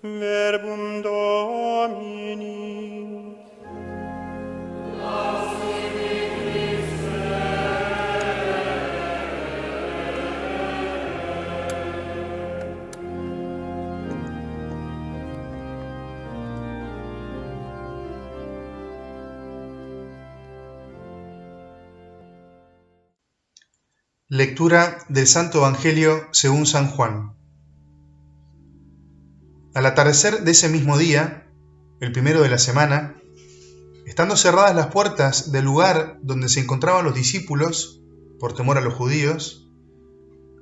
Verbum Domini. Lectura del Santo Evangelio según San Juan. Al atardecer de ese mismo día, el primero de la semana, estando cerradas las puertas del lugar donde se encontraban los discípulos, por temor a los judíos,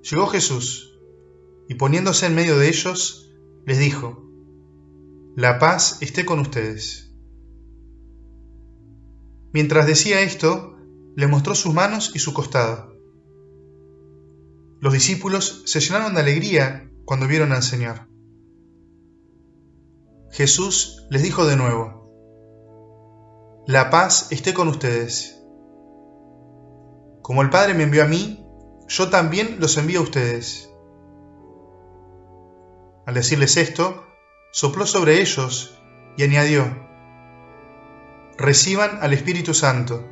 llegó Jesús y poniéndose en medio de ellos, les dijo: «La paz esté con ustedes». Mientras decía esto, les mostró sus manos y su costado. Los discípulos se llenaron de alegría cuando vieron al Señor. Jesús les dijo de nuevo: «La paz esté con ustedes. Como el Padre me envió a mí, yo también los envío a ustedes». Al decirles esto, sopló sobre ellos y añadió: «Reciban al Espíritu Santo.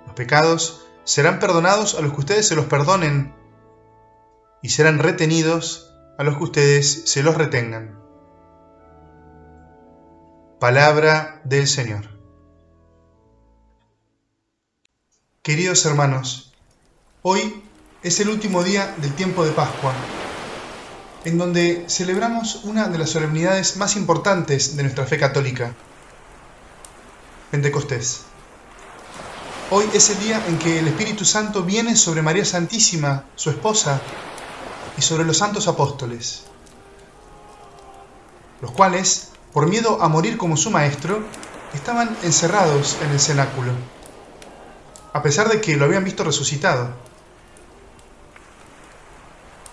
Los pecados serán perdonados a los que ustedes se los perdonen, y serán retenidos a los que ustedes se los retengan». Palabra del Señor. Queridos hermanos, hoy es el último día del tiempo de Pascua, en donde celebramos una de las solemnidades más importantes de nuestra fe católica, Pentecostés. Hoy es el día en que el Espíritu Santo viene sobre María Santísima, su esposa, y sobre los santos apóstoles, los cuales, por miedo a morir como su maestro, estaban encerrados en el cenáculo, a pesar de que lo habían visto resucitado.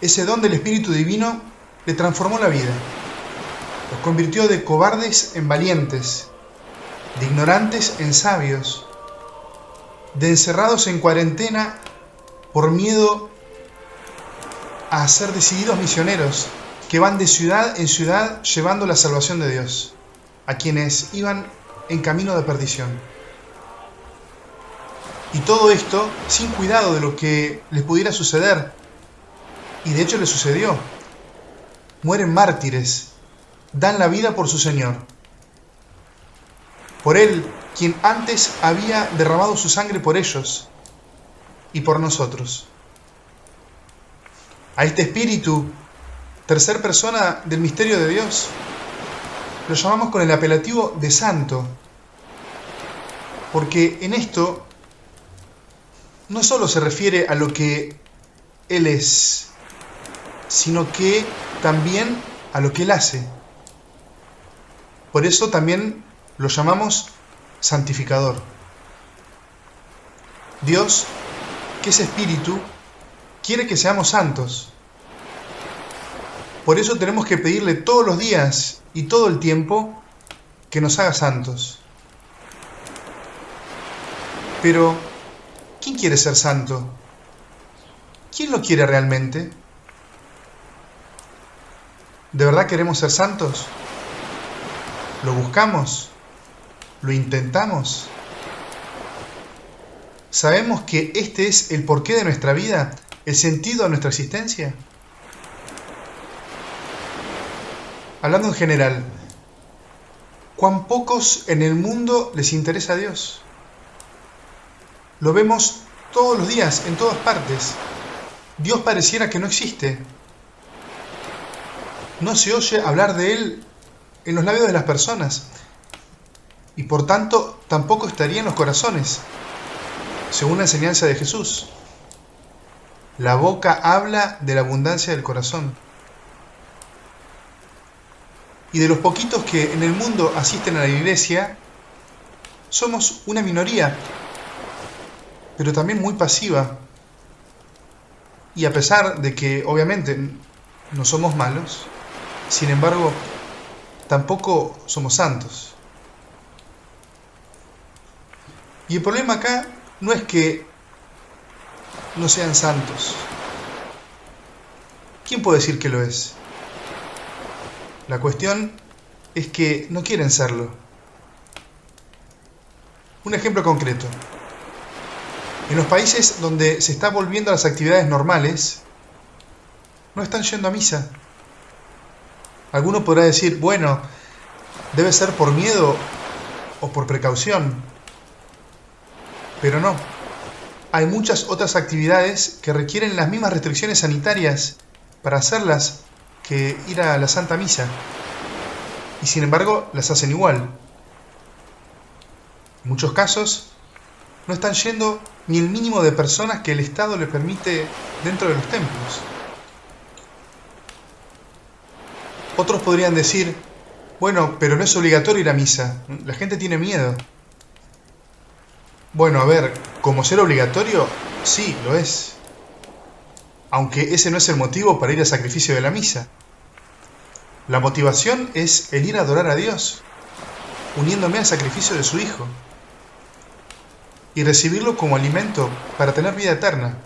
Ese don del Espíritu Divino le transformó la vida, los convirtió de cobardes en valientes, de ignorantes en sabios, de encerrados en cuarentena por miedo a ser decididos misioneros que van de ciudad en ciudad llevando la salvación de Dios a quienes iban en camino de perdición. Y todo esto sin cuidado de lo que les pudiera suceder. Y de hecho les sucedió. Mueren mártires, dan la vida por su Señor. Por Él, quien antes había derramado su sangre por ellos y por nosotros. A este Espíritu, tercer persona del misterio de Dios, lo llamamos con el apelativo de Santo, porque en esto no solo se refiere a lo que Él es, sino que también a lo que Él hace. Por eso también lo llamamos santificador. Dios, que es Espíritu, quiere que seamos santos. Por eso tenemos que pedirle todos los días y todo el tiempo que nos haga santos. Pero, ¿quién quiere ser santo? ¿Quién lo quiere realmente? ¿De verdad queremos ser santos? ¿Lo buscamos? ¿Lo intentamos? ¿Sabemos que este es el porqué de nuestra vida, el sentido de nuestra existencia? Hablando en general, ¿cuán pocos en el mundo les interesa a Dios? Lo vemos todos los días, en todas partes. Dios pareciera que no existe. No se oye hablar de Él en los labios de las personas, y por tanto tampoco estaría en los corazones, según la enseñanza de Jesús. La boca habla de la abundancia del corazón. Y de los poquitos que en el mundo asisten a la iglesia, somos una minoría, pero también muy pasiva. Y a pesar de que obviamente no somos malos, sin embargo, tampoco somos santos. Y el problema acá no es que no sean santos. ¿Quién puede decir que lo es? La cuestión es que no quieren serlo. Un ejemplo concreto. En los países donde se está volviendo a las actividades normales, no están yendo a misa. Alguno podrá decir, bueno, debe ser por miedo o por precaución. Pero no. Hay muchas otras actividades que requieren las mismas restricciones sanitarias para hacerlas que ir a la Santa Misa. Y sin embargo, las hacen igual. En muchos casos, no están yendo ni el mínimo de personas que el Estado le permite dentro de los templos. Otros podrían decir, bueno, pero no es obligatorio ir a misa, la gente tiene miedo. Bueno, a ver, como ser obligatorio, sí, lo es. Aunque ese no es el motivo para ir al sacrificio de la misa. La motivación es el ir a adorar a Dios, uniéndome al sacrificio de su Hijo, y recibirlo como alimento para tener vida eterna.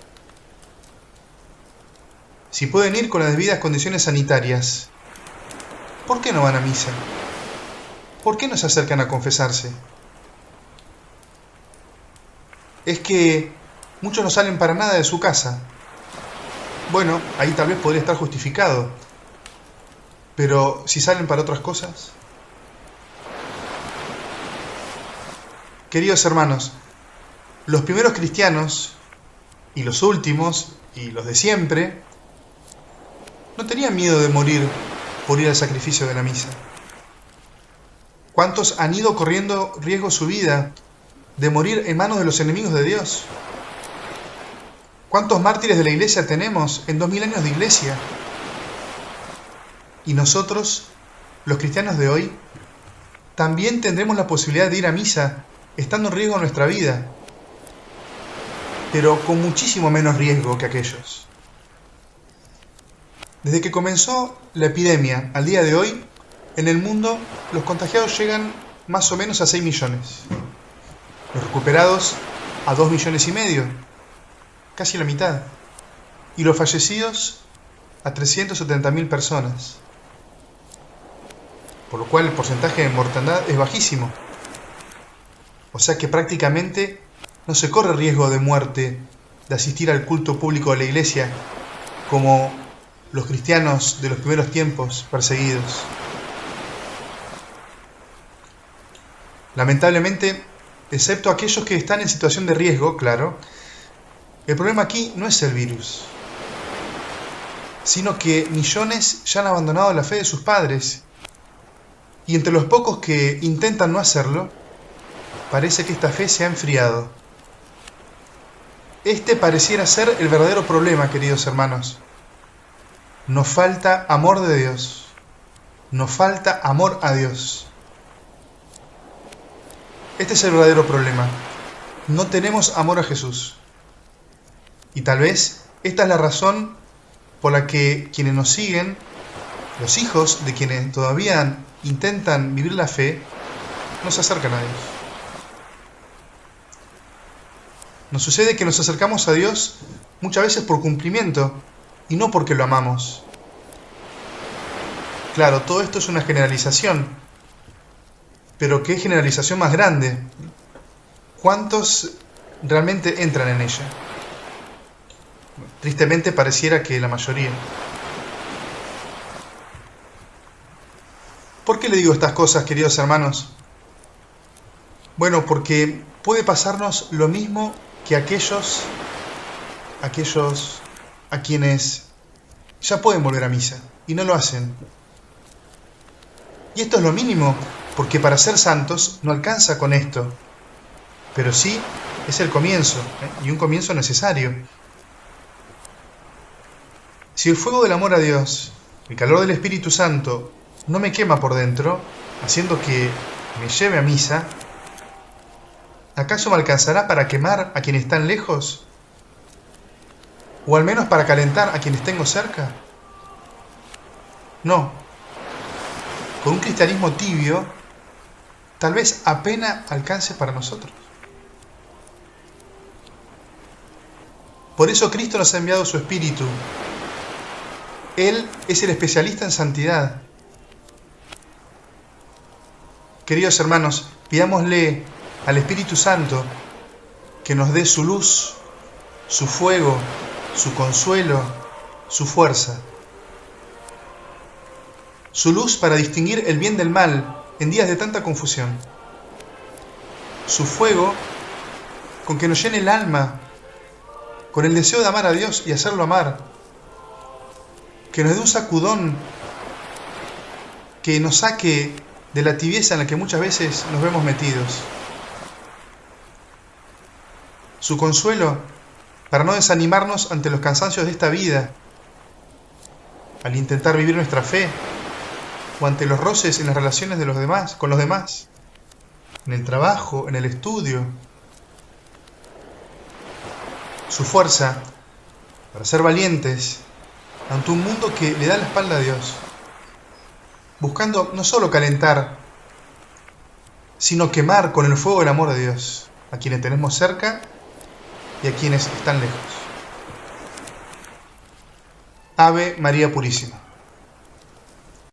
Si pueden ir con las debidas condiciones sanitarias, ¿por qué no van a misa? ¿Por qué no se acercan a confesarse? Es que muchos no salen para nada de su casa. Bueno, ahí tal vez podría estar justificado. Pero si salen para otras cosas. Queridos hermanos, los primeros cristianos, y los últimos, y los de siempre, no tenían miedo de morir por ir al sacrificio de la misa. ¿Cuántos han ido corriendo riesgo su vida de morir en manos de los enemigos de Dios? ¿Cuántos mártires de la iglesia tenemos en 2000 años de iglesia? Y nosotros, los cristianos de hoy, también tendremos la posibilidad de ir a misa, estando en riesgo nuestra vida, pero con muchísimo menos riesgo que aquellos. Desde que comenzó la epidemia al día de hoy, en el mundo los contagiados llegan más o menos a 6 millones. Los recuperados a 2,5 millones, casi la mitad. Y los fallecidos a 370.000 personas. Por lo cual el porcentaje de mortandad es bajísimo. O sea que prácticamente no se corre riesgo de muerte de asistir al culto público de la iglesia como los cristianos de los primeros tiempos perseguidos. Lamentablemente, excepto aquellos que están en situación de riesgo, claro, el problema aquí no es el virus, sino que millones ya han abandonado la fe de sus padres, y entre los pocos que intentan no hacerlo, parece que esta fe se ha enfriado. Este pareciera ser el verdadero problema, queridos hermanos. Nos falta amor de Dios. Nos falta amor a Dios. Este es el verdadero problema. No tenemos amor a Jesús. Y tal vez esta es la razón por la que quienes nos siguen, los hijos de quienes todavía intentan vivir la fe, no se acercan a Dios. Nos sucede que nos acercamos a Dios muchas veces por cumplimiento y no porque lo amamos. Claro, todo esto es una generalización, pero ¿qué generalización más grande? ¿Cuántos realmente entran en ella? Tristemente pareciera que la mayoría. ¿Por qué le digo estas cosas, queridos hermanos? Bueno, porque puede pasarnos lo mismo que aquellos a quienes ya pueden volver a misa y no lo hacen. Y esto es lo mínimo, porque para ser santos no alcanza con esto, pero sí es el comienzo, y un comienzo necesario. Si el fuego del amor a Dios, el calor del Espíritu Santo, no me quema por dentro, haciendo que me lleve a misa, ¿acaso me alcanzará para quemar a quienes están lejos? ¿O al menos para calentar a quienes tengo cerca? No. Con un cristianismo tibio, tal vez apenas alcance para nosotros. Por eso Cristo nos ha enviado su Espíritu. Él es el especialista en santidad. Queridos hermanos, pidámosle al Espíritu Santo que nos dé su luz, su fuego, su consuelo, su fuerza. Su luz para distinguir el bien del mal en días de tanta confusión. Su fuego con que nos llene el alma con el deseo de amar a Dios y hacerlo amar. Que nos dé un sacudón que nos saque de la tibieza en la que muchas veces nos vemos metidos. Su consuelo para no desanimarnos ante los cansancios de esta vida, al intentar vivir nuestra fe, o ante los roces en las relaciones de los demás, con los demás, en el trabajo, en el estudio. Su fuerza para ser valientes ante un mundo que le da la espalda a Dios, buscando no solo calentar, sino quemar con el fuego del amor de Dios a quienes tenemos cerca y a quienes están lejos. Ave María Purísima.